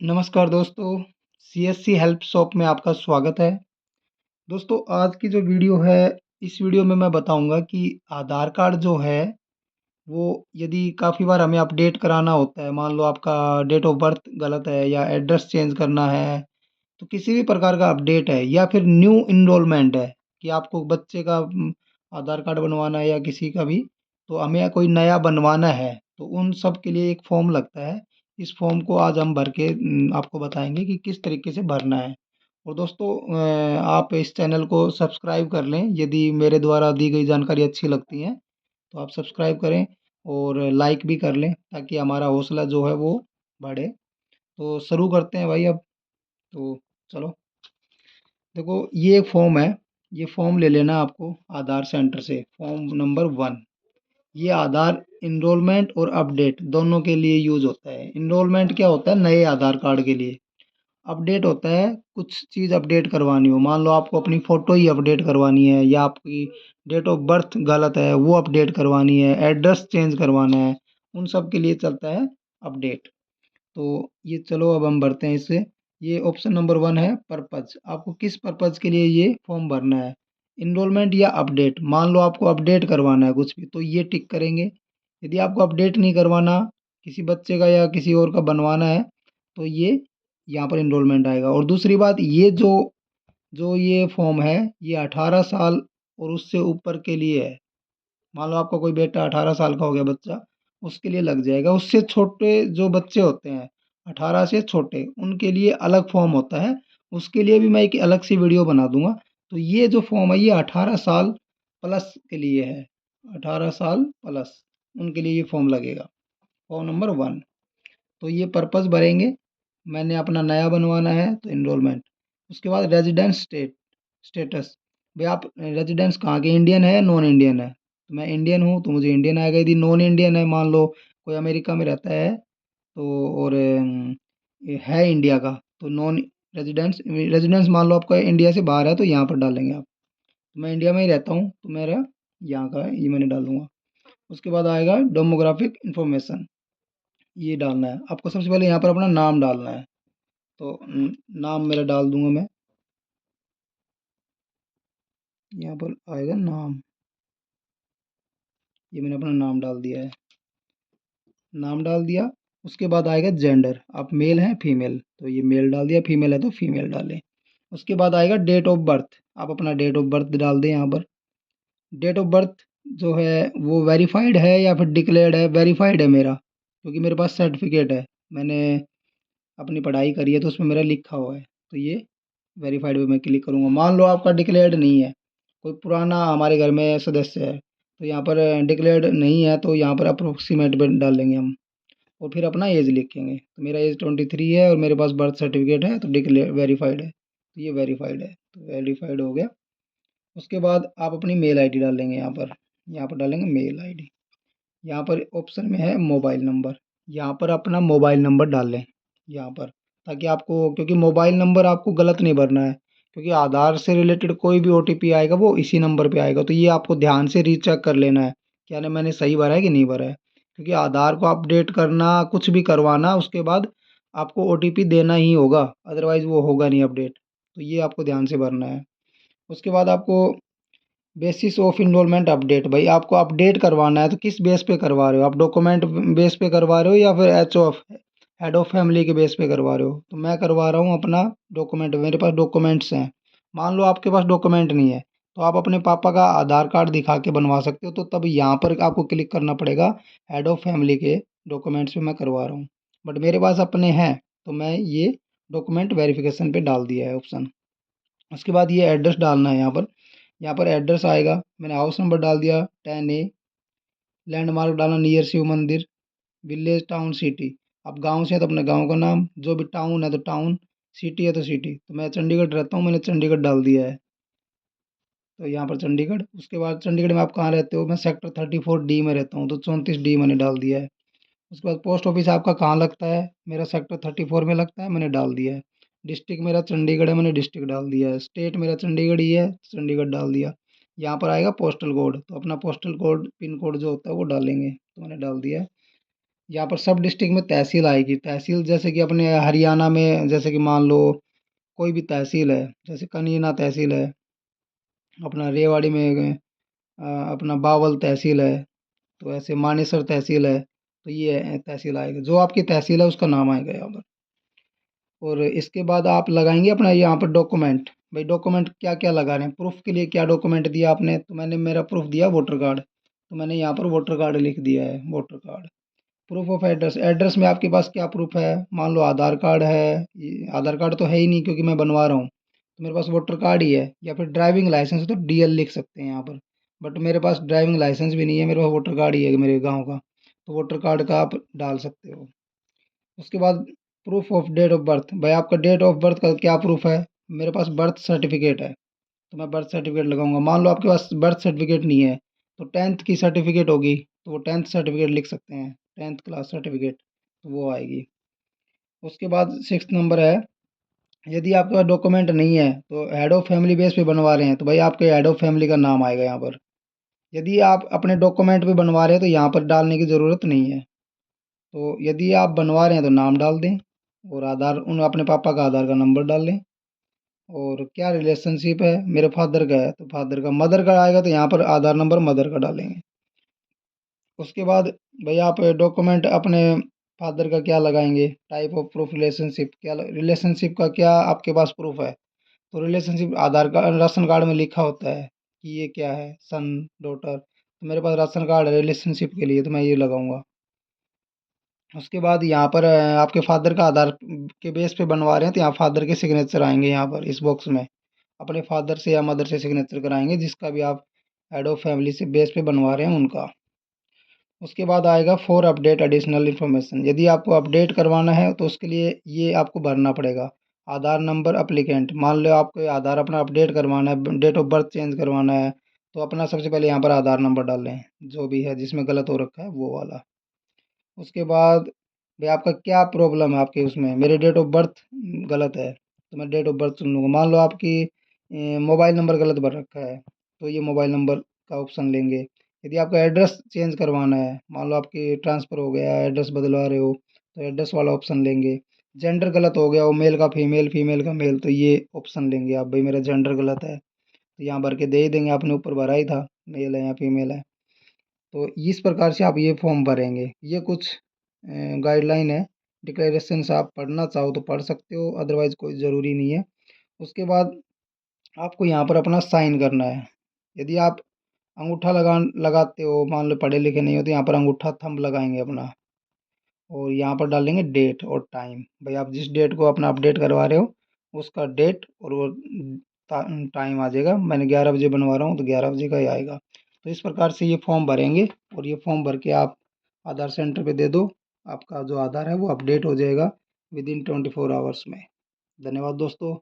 नमस्कार दोस्तों, CSC help shop में आपका स्वागत है। दोस्तों आज की जो वीडियो है, इस वीडियो में मैं बताऊंगा कि आधार कार्ड जो है, वो यदि काफ़ी बार हमें अपडेट कराना होता है, मान लो आपका डेट ऑफ बर्थ गलत है या एड्रेस चेंज करना है, तो किसी भी प्रकार का अपडेट है या फिर न्यू इनरोलमेंट है कि आपको बच्चे का आधार कार्ड बनवाना है या किसी का भी, तो हमें कोई नया बनवाना है, तो उन सब के लिए एक फॉर्म लगता है। इस फॉर्म को आज हम भर के आपको बताएंगे कि किस तरीके से भरना है। और दोस्तों आप इस चैनल को सब्सक्राइब कर लें, यदि मेरे द्वारा दी गई जानकारी अच्छी लगती है तो आप सब्सक्राइब करें और लाइक भी कर लें ताकि हमारा हौसला जो है वो बढ़े। तो शुरू करते हैं भाई अब। तो चलो, देखो ये एक फॉर्म है। ये फॉर्म ले लेना आपको आधार सेंटर से, फॉर्म नंबर 1। ये आधार इनरोलमेंट और अपडेट दोनों के लिए यूज होता है। इनरोलमेंट क्या होता है? नए आधार कार्ड के लिए। अपडेट होता है कुछ चीज़ अपडेट करवानी हो, मान लो आपको अपनी फ़ोटो ही अपडेट करवानी है या आपकी डेट ऑफ बर्थ गलत है वो अपडेट करवानी है, एड्रेस चेंज करवाना है, उन सब के लिए चलता है अपडेट। तो ये चलो अब हम भरते हैं इससे। ये ऑप्शन नंबर 1 है पर्पज़। आपको किस पर्पज़ के लिए ये फॉर्म भरना है? इनरोलमेंट या अपडेट। मान लो आपको अपडेट करवाना है कुछ भी, तो ये टिक करेंगे। यदि आपको अपडेट नहीं करवाना, किसी बच्चे का या किसी और का बनवाना है, तो ये यहाँ पर इनरोलमेंट आएगा। और दूसरी बात, ये जो जो ये फॉर्म है, ये 18 साल और उससे ऊपर के लिए है। मान लो आपका कोई बेटा 18 साल का हो गया बच्चा, उसके लिए लग जाएगा। उससे छोटे जो बच्चे होते हैं, 18 से छोटे, उनके लिए अलग फॉर्म होता है। उसके लिए भी मैं एक अलग सी वीडियो बना दूंगा। तो ये जो फॉर्म है, ये 18 साल प्लस के लिए है। 18 साल प्लस उनके लिए ये फॉर्म लगेगा, फॉर्म नंबर 1। तो ये पर्पस भरेंगे। मैंने अपना नया बनवाना है तो इनरोलमेंट। उसके बाद रेजिडेंस स्टेटस। भाई आप रेजिडेंस कहाँ के, इंडियन है या नॉन इंडियन है? तो मैं इंडियन हूँ तो मुझे इंडियन आएगा। यदि नॉन इंडियन है, मान लो कोई अमेरिका में रहता है तो, और ये है इंडिया का, तो नॉन रेजिडेंस। रेजिडेंस मान लो आपका इंडिया से बाहर है तो यहाँ पर डालेंगे आप। तो मैं इंडिया में ही रहता हूँ तो मेरा यहाँ का है, ये मैंने डालूंगा। उसके बाद आएगा डेमोग्राफिक इंफॉर्मेशन। ये डालना है आपको। सबसे पहले यहाँ पर अपना नाम डालना है। तो नाम मेरा डाल दूंगा मैं। यहाँ पर आएगा नाम। ये मैंने अपना नाम डाल दिया है। नाम डाल दिया। उसके बाद आएगा जेंडर, आप मेल हैं फीमेल, तो ये मेल डाल दिया, फीमेल है तो फीमेल डालें। उसके बाद आएगा डेट ऑफ बर्थ। आप अपना डेट ऑफ बर्थ डाल दें यहाँ पर। डेट ऑफ बर्थ जो है वो वेरीफाइड है या फिर डिक्लेयर्ड है? वेरीफाइड है मेरा, क्योंकि मेरे पास सर्टिफिकेट है, मैंने अपनी पढ़ाई करी है तो उसमें मेरा लिखा हुआ है। तो ये वेरीफाइड पे मैं क्लिक करूँगा। मान लो आपका डिक्लेयर्ड नहीं है, कोई पुराना हमारे घर में सदस्य है, तो यहाँ पर डिक्लेयर्ड नहीं है तो यहाँ पर अप्रोक्सीमेट पे डालेंगे हम। और फिर अपना एज लिखेंगे। तो मेरा एज 23 है और मेरे पास बर्थ सर्टिफिकेट है, तो डिक्लेयर वेरीफाइड है, तो ये वेरीफाइड है, तो वेरीफाइड हो गया। उसके बाद आप अपनी मेल आईडी डालेंगे यहाँ पर डालेंगे मेल आईडी। यहाँ पर ऑप्शन में है मोबाइल नंबर, यहाँ पर अपना मोबाइल नंबर डाल लें यहाँ पर, ताकि आपको, क्योंकि मोबाइल नंबर आपको गलत नहीं भरना है, क्योंकि आधार से रिलेटेड कोई भी ओटीपी आएगा वो इसी नंबर पे आएगा। तो ये आपको ध्यान से रीचेक कर लेना है क्या ना मैंने सही भरा है कि नहीं भरा है, क्योंकि आधार को अपडेट करना, कुछ भी करवाना, उसके बाद आपको ओटीपी देना ही होगा, अदरवाइज वो होगा नहीं अपडेट। तो ये आपको ध्यान से भरना है। उसके बाद आपको बेसिस ऑफ इनरोलमेंट अपडेट। भाई आपको अपडेट करवाना है तो किस बेस पे करवा रहे हो आप? डॉक्यूमेंट बेस पे करवा रहे हो या फिर H of head of family के बेस पे करवा रहे हो? तो मैं करवा रहा हूँ अपना डॉक्यूमेंट, मेरे पास डॉक्यूमेंट्स हैं। मान लो आपके पास डॉक्यूमेंट नहीं है, तो आप अपने पापा का आधार कार्ड दिखा के बनवा सकते हो। तो तब यहाँ पर आपको क्लिक करना पड़ेगा, हेड ऑफ फैमिली के डॉक्यूमेंट्स पे मैं करवा रहा हूँ। बट मेरे पास अपने हैं तो मैं ये डॉक्यूमेंट वेरिफिकेशन पे डाल दिया है ऑप्शन। उसके बाद ये एड्रेस डालना है यहाँ पर। यहाँ पर एड्रेस आएगा, मैंने हाउस नंबर डाल दिया 10A। लैंडमार्क डालना नियर शिव मंदिर। Village, town, city. अब गांव से है तो अपने गांव का नाम, जो भी टाउन है तो टाउन, सिटी है तो सिटी। तो मैं चंडीगढ़ रहता हूँ, मैंने चंडीगढ़ डाल दिया है, तो यहाँ पर चंडीगढ़। उसके बाद चंडीगढ़ में आप कहाँ रहते हो? मैं सेक्टर 34D में रहता हूँ, तो 34D मैंने डाल दिया है। उसके बाद पोस्ट ऑफिस आपका कहाँ लगता है? मेरा सेक्टर 34 में लगता है, मैंने डाल दिया है। डिस्ट्रिक्ट मेरा चंडीगढ़ है, मैंने डिस्ट्रिक्ट डाल दिया है। स्टेट मेरा चंडीगढ़ ही है, चंडीगढ़ डाल दिया। यहाँ पर आएगा पोस्टल कोड, तो अपना पोस्टल कोड, पिन कोड जो होता है वो डालेंगे, तो मैंने डाल दिया है। यहाँ पर सब डिस्ट्रिक्ट में तहसील आएगी। तहसील जैसे कि अपने हरियाणा में, जैसे कि मान लो कोई भी तहसील है, जैसे कनीना तहसील है, अपना रेवाड़ी में अपना बावल तहसील है, तो ऐसे मानेसर तहसील है, तो ये तहसील आएगा। जो आपकी तहसील है उसका नाम आएगा यहाँ पर। और इसके बाद आप लगाएंगे अपना यहाँ पर डॉक्यूमेंट। भाई डॉक्यूमेंट क्या क्या लगा रहे हैं, प्रूफ के लिए क्या डॉक्यूमेंट दिया आपने, तो मैंने मेरा प्रूफ दिया वोटर कार्ड, तो मैंने यहाँ पर वोटर कार्ड लिख दिया है, voter card. Proof of address, address में आपके पास क्या प्रूफ है, मान लो आधार कार्ड है, आधार कार्ड तो है ही नहीं क्योंकि मैं बनवा रहा हूँ, तो मेरे पास वोटर कार्ड ही है, या फिर ड्राइविंग लाइसेंस है तो डीएल लिख सकते हैं यहाँ पर। बट मेरे पास ड्राइविंग लाइसेंस भी नहीं है, मेरे पास वोटर कार्ड ही है मेरे गाँव का, तो वोटर कार्ड का आप डाल सकते हो। उसके बाद proof of date of birth, भाई आपका डेट ऑफ बर्थ का क्या प्रूफ है, मेरे पास बर्थ सर्टिफिकेट है, तो मैं बर्थ सर्टिफिकेट लगाऊंगा। मान लो आपके पास बर्थ सर्टिफिकेट नहीं है, तो टेंथ की सर्टिफिकेट होगी, तो वो टेंथ सर्टिफिकेट लिख सकते हैं, टेंथ क्लास सर्टिफिकेट, तो वो आएगी। उसके बाद सिक्स नंबर है, यदि आपके पास डॉक्यूमेंट नहीं है तो हेड ऑफ फैमिली बेस पे बनवा रहे हैं, तो भाई आपके हेड ऑफ फैमिली का नाम आएगा यहाँ पर। यदि आप अपने डॉक्यूमेंट पे बनवा रहे हैं तो यहाँ पर डालने की ज़रूरत नहीं है। तो यदि आप बनवा रहे हैं तो नाम डाल दें, और आधार उन अपने पापा का आधार का नंबर डाल लें। और क्या रिलेशनशिप है, मेरे फादर का है तो फादर का, मदर का आएगा तो यहाँ पर आधार नंबर मदर का डालेंगे। उसके बाद भाई आप डॉक्यूमेंट अपने फादर का क्या लगाएंगे, टाइप ऑफ प्रूफ, रिलेशनशिप क्या, रिलेशनशिप का क्या आपके पास प्रूफ है, तो रिलेशनशिप आधार कार्ड राशन कार्ड में लिखा होता है कि ये क्या है, सन डॉटर, तो मेरे पास राशन कार्ड है रिलेशनशिप के लिए, तो मैं ये लगाऊंगा। उसके बाद यहाँ पर आपके फादर का आधार के बेस पे बनवा रहे हैं, तो यहाँ फादर के सिग्नेचर आएंगे यहाँ पर इस बॉक्स में, अपने फादर से या मदर से सिग्नेचर कराएंगे, जिसका भी आप हेड ऑफ फैमिली से बेस पे बनवा रहे हैं उनका। उसके बाद आएगा फॉर अपडेट एडिशनल इन्फॉर्मेशन, यदि आपको अपडेट करवाना है तो उसके लिए ये आपको भरना पड़ेगा। आधार नंबर अप्लीकेंट, मान लो आपको आधार अपना अपडेट करवाना है, डेट ऑफ बर्थ चेंज करवाना है, तो अपना सबसे पहले यहाँ पर आधार नंबर डाल लें, जो भी है जिसमें गलत हो रखा है वो वाला। उसके बाद भाई आपका क्या प्रॉब्लम है आपके उसमें, मेरे डेट ऑफ बर्थ गलत है, तो मैं डेट ऑफ बर्थ चुन लूँगा। मान लो आपकी मोबाइल नंबर गलत भर रखा है, तो ये मोबाइल नंबर का ऑप्शन लेंगे। यदि आपका एड्रेस चेंज करवाना है, मान लो आपकी ट्रांसफ़र हो गया है, एड्रेस बदलवा रहे हो, तो एड्रेस वाला ऑप्शन लेंगे। जेंडर गलत हो गया हो, मेल का फीमेल, फीमेल का मेल, तो ये ऑप्शन लेंगे आप, भाई मेरा जेंडर गलत है, तो यहाँ भर के दे ही देंगे, आपने ऊपर भरा ही था, मेल है या फीमेल है। तो इस प्रकार से आप ये फॉर्म भरेंगे। ये कुछ गाइडलाइन है, डिक्लेरेशंस आप पढ़ना चाहो तो पढ़ सकते हो, अदरवाइज़ कोई ज़रूरी नहीं है। उसके बाद आपको यहाँ पर अपना साइन करना है। यदि आप अंगूठा लगाते हो, मान लो पढ़े लिखे नहीं हो, तो यहाँ पर अंगूठा थंब लगाएंगे अपना, और यहाँ पर डालेंगे डेट और टाइम, भाई आप जिस डेट को अपना अपडेट करवा रहे हो उसका डेट और वो टाइम आ जाएगा। मैंने 11 बजे बनवा रहा हूँ तो 11 बजे का ही आएगा। तो इस प्रकार से ये फॉर्म भरेंगे, और ये फॉर्म भर के आप आधार सेंटर पे दे दो, आपका जो आधार है वो अपडेट हो जाएगा विद इन 24 आवर्स में। धन्यवाद दोस्तों।